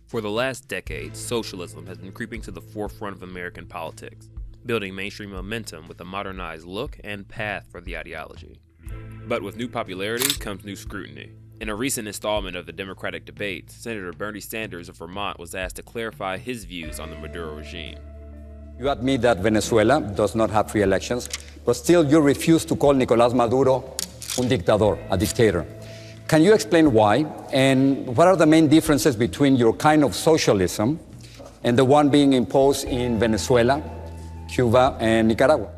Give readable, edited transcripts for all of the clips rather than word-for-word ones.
For the last decade, socialism has been creeping to the forefront of American politics, building mainstream momentum with a modernized look and path for the ideology. But with new popularity comes new scrutiny. In a recent installment of the Democratic debate, Senator Bernie Sanders of Vermont was asked to clarify his views on the Maduro regime. You admit that Venezuela does not have free elections, but still you refuse to call Nicolás Maduro un dictador, a dictator. Can you explain why, and what are the main differences between your kind of socialism and the one being imposed in Venezuela, Cuba, and Nicaragua?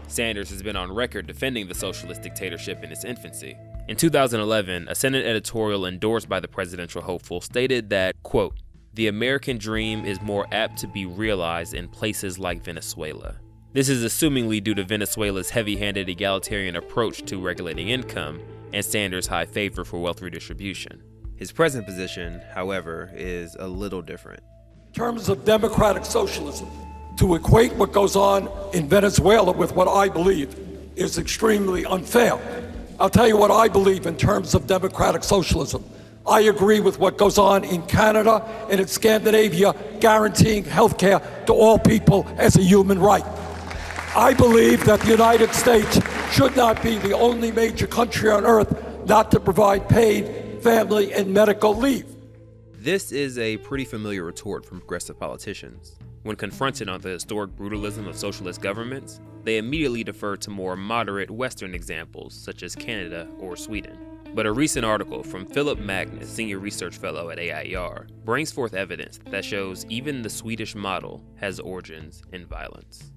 Sanders has been on record defending the socialist dictatorship in its infancy. In 2011, a Senate editorial endorsed by the presidential hopeful stated that, quote, "The American dream is more apt to be realized in places like Venezuela." This is assumingly due to Venezuela's heavy-handed egalitarian approach to regulating income and Sanders' high favor for wealth redistribution. His present position, however, is a little different. In terms of democratic socialism, to equate what goes on in Venezuela with what I believe is extremely unfair. I'll tell you what I believe in terms of democratic socialism. I agree with what goes on in Canada and in Scandinavia, guaranteeing health care to all people as a human right. I believe that the United States should not be the only major country on earth not to provide paid family and medical leave. This is a pretty familiar retort from progressive politicians. When confronted on the historic brutalism of socialist governments, they immediately defer to more moderate Western examples, such as Canada or Sweden. But a recent article from Philip Magnus, Senior Research Fellow at AIER, brings forth evidence that shows even the Swedish model has origins in violence.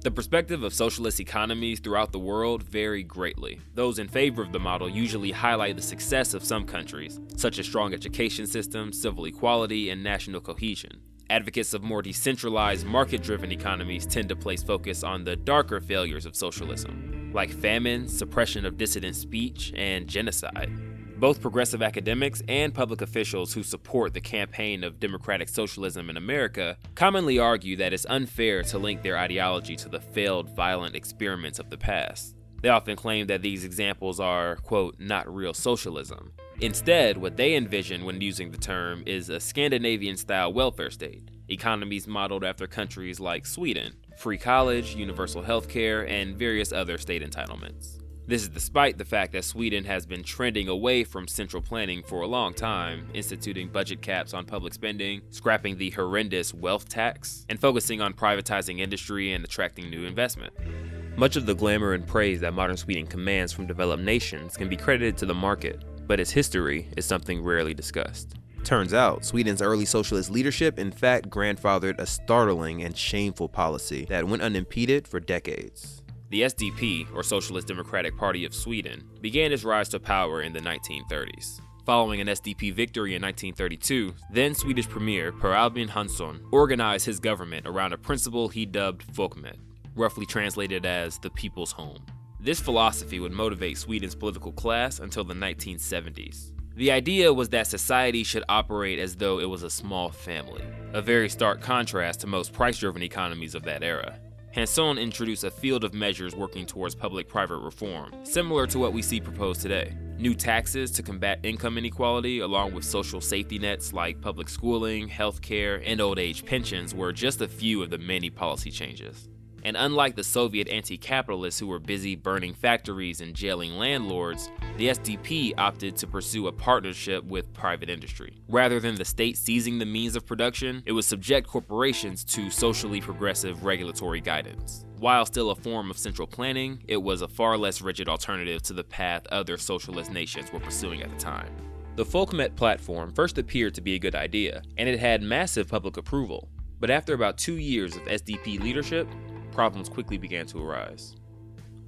The perspective of socialist economies throughout the world vary greatly. Those in favor of the model usually highlight the success of some countries, such as strong education systems, civil equality, and national cohesion. Advocates of more decentralized, market-driven economies tend to place focus on the darker failures of socialism, like famine, suppression of dissident speech, and genocide. Both progressive academics and public officials who support the campaign of democratic socialism in America commonly argue that it's unfair to link their ideology to the failed violent experiments of the past. They often claim that these examples are, quote, not real socialism. Instead, what they envision when using the term is a Scandinavian-style welfare state, economies modeled after countries like Sweden, free college, universal health care, and various other state entitlements. This is despite the fact that Sweden has been trending away from central planning for a long time, instituting budget caps on public spending, scrapping the horrendous wealth tax, and focusing on privatizing industry and attracting new investment. Much of the glamour and praise that modern Sweden commands from developed nations can be credited to the market, but its history is something rarely discussed. Turns out, Sweden's early socialist leadership in fact grandfathered a startling and shameful policy that went unimpeded for decades. The SDP, or Socialist Democratic Party of Sweden, began its rise to power in the 1930s. Following an SDP victory in 1932, then Swedish Premier Per Albin Hansson organized his government around a principle he dubbed folkmet, roughly translated as the people's home. This philosophy would motivate Sweden's political class until the 1970s. The idea was that society should operate as though it was a small family, a very stark contrast to most price-driven economies of that era. Hansson introduced a field of measures working towards public-private reform, similar to what we see proposed today. New taxes to combat income inequality, along with social safety nets like public schooling, healthcare, and old age pensions were just a few of the many policy changes. And unlike the Soviet anti-capitalists who were busy burning factories and jailing landlords, the SDP opted to pursue a partnership with private industry. Rather than the state seizing the means of production, it would subject corporations to socially progressive regulatory guidance. While still a form of central planning, it was a far less rigid alternative to the path other socialist nations were pursuing at the time. The Folkmet platform first appeared to be a good idea, and it had massive public approval. But after about 2 years of SDP leadership, problems quickly began to arise.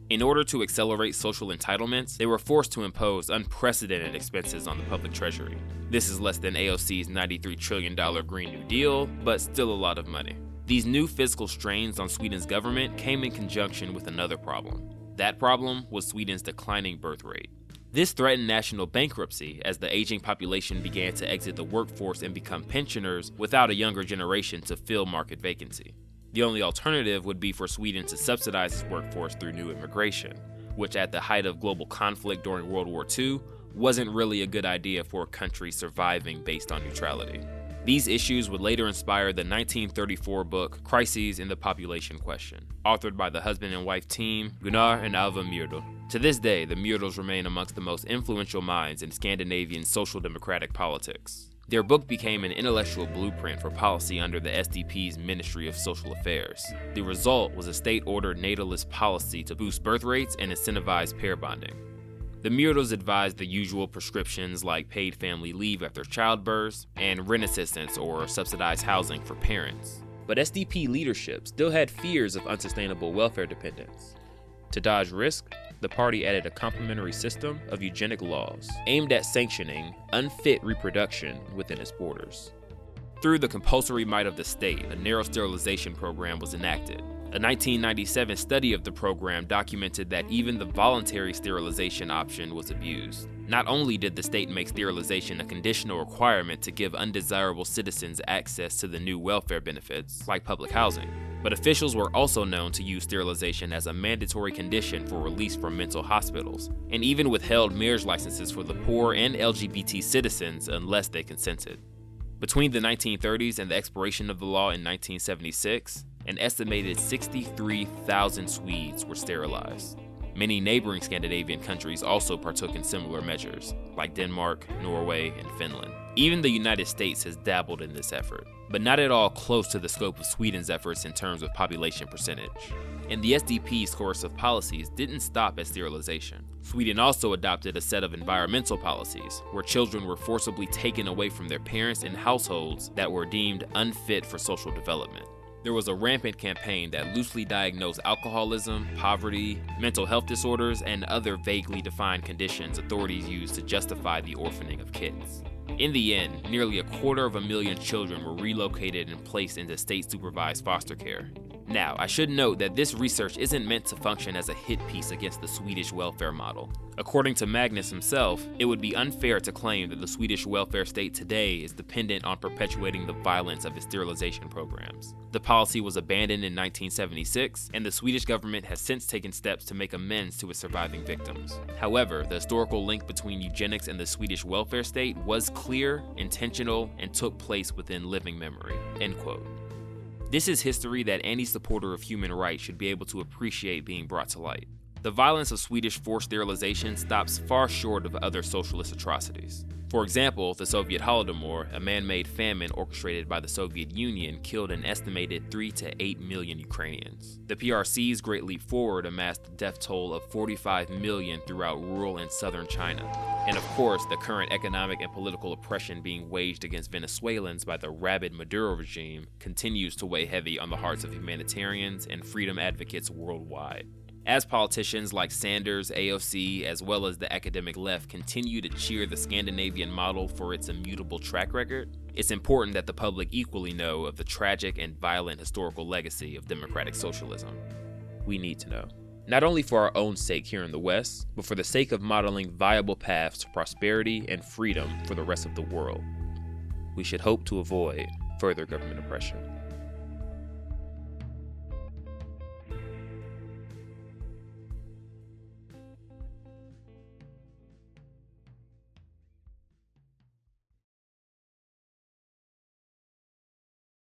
In order to accelerate social entitlements, they were forced to impose unprecedented expenses on the public treasury. This is less than AOC's $93 trillion Green New Deal, but still a lot of money. These new fiscal strains on Sweden's government came in conjunction with another problem. That problem was Sweden's declining birth rate. This threatened national bankruptcy as the aging population began to exit the workforce and become pensioners without a younger generation to fill market vacancy. The only alternative would be for Sweden to subsidize its workforce through new immigration. which at the height of global conflict during World War II wasn't really a good idea for a country surviving based on neutrality. These issues would later inspire the 1934 book Crises in the Population Question, authored by the husband and wife team Gunnar and Alva Myrdal. To this day, the Myrdals remain amongst the most influential minds in Scandinavian social democratic politics. Their book became an intellectual blueprint for policy under the SDP's Ministry of Social Affairs. The result was a state-ordered natalist policy to boost birth rates and incentivize pair bonding. The Myrdals advised the usual prescriptions like paid family leave after childbirth and rent assistance or subsidized housing for parents. But SDP leadership still had fears of unsustainable welfare dependence. To dodge risk, the party added a complementary system of eugenic laws aimed at sanctioning unfit reproduction within its borders. Through the compulsory might of the state, a narrow sterilization program was enacted. A 1997 study of the program documented that even the voluntary sterilization option was abused. Not only did the state make sterilization a conditional requirement to give undesirable citizens access to the new welfare benefits, like public housing, but officials were also known to use sterilization as a mandatory condition for release from mental hospitals, and even withheld marriage licenses for the poor and LGBT citizens unless they consented. Between the 1930s and the expiration of the law in 1976, an estimated 63,000 Swedes were sterilized. Many neighboring Scandinavian countries also partook in similar measures, like Denmark, Norway, and Finland. Even the United States has dabbled in this effort, but not at all close to the scope of Sweden's efforts in terms of population percentage. And the SDP's coercive policies didn't stop at sterilization. Sweden also adopted a set of environmental policies, where children were forcibly taken away from their parents in households that were deemed unfit for social development. There was a rampant campaign that loosely diagnosed alcoholism, poverty, mental health disorders, and other vaguely defined conditions authorities used to justify the orphaning of kids. In the end, nearly 250,000 children were relocated and placed into state-supervised foster care. Now, I should note that this research isn't meant to function as a hit piece against the Swedish welfare model. According to Magnus himself, it would be unfair to claim that the Swedish welfare state today is dependent on perpetuating the violence of its sterilization programs. The policy was abandoned in 1976, and the Swedish government has since taken steps to make amends to its surviving victims. However, the historical link between eugenics and the Swedish welfare state was clear, intentional, and took place within living memory." End quote. This is history that any supporter of human rights should be able to appreciate being brought to light. The violence of Swedish forced sterilization stops far short of other socialist atrocities. For example, the Soviet Holodomor, a man-made famine orchestrated by the Soviet Union, killed an estimated 3 to 8 million Ukrainians. The PRC's Great Leap Forward amassed a death toll of 45 million throughout rural and southern China. And of course, the current economic and political oppression being waged against Venezuelans by the rabid Maduro regime continues to weigh heavy on the hearts of humanitarians and freedom advocates worldwide. As politicians like Sanders, AOC, as well as the academic left continue to cheer the Scandinavian model for its immutable track record, it's important that the public equally know of the tragic and violent historical legacy of democratic socialism. We need to know. Not only for our own sake here in the West, but for the sake of modeling viable paths to prosperity and freedom for the rest of the world. We should hope to avoid further government oppression.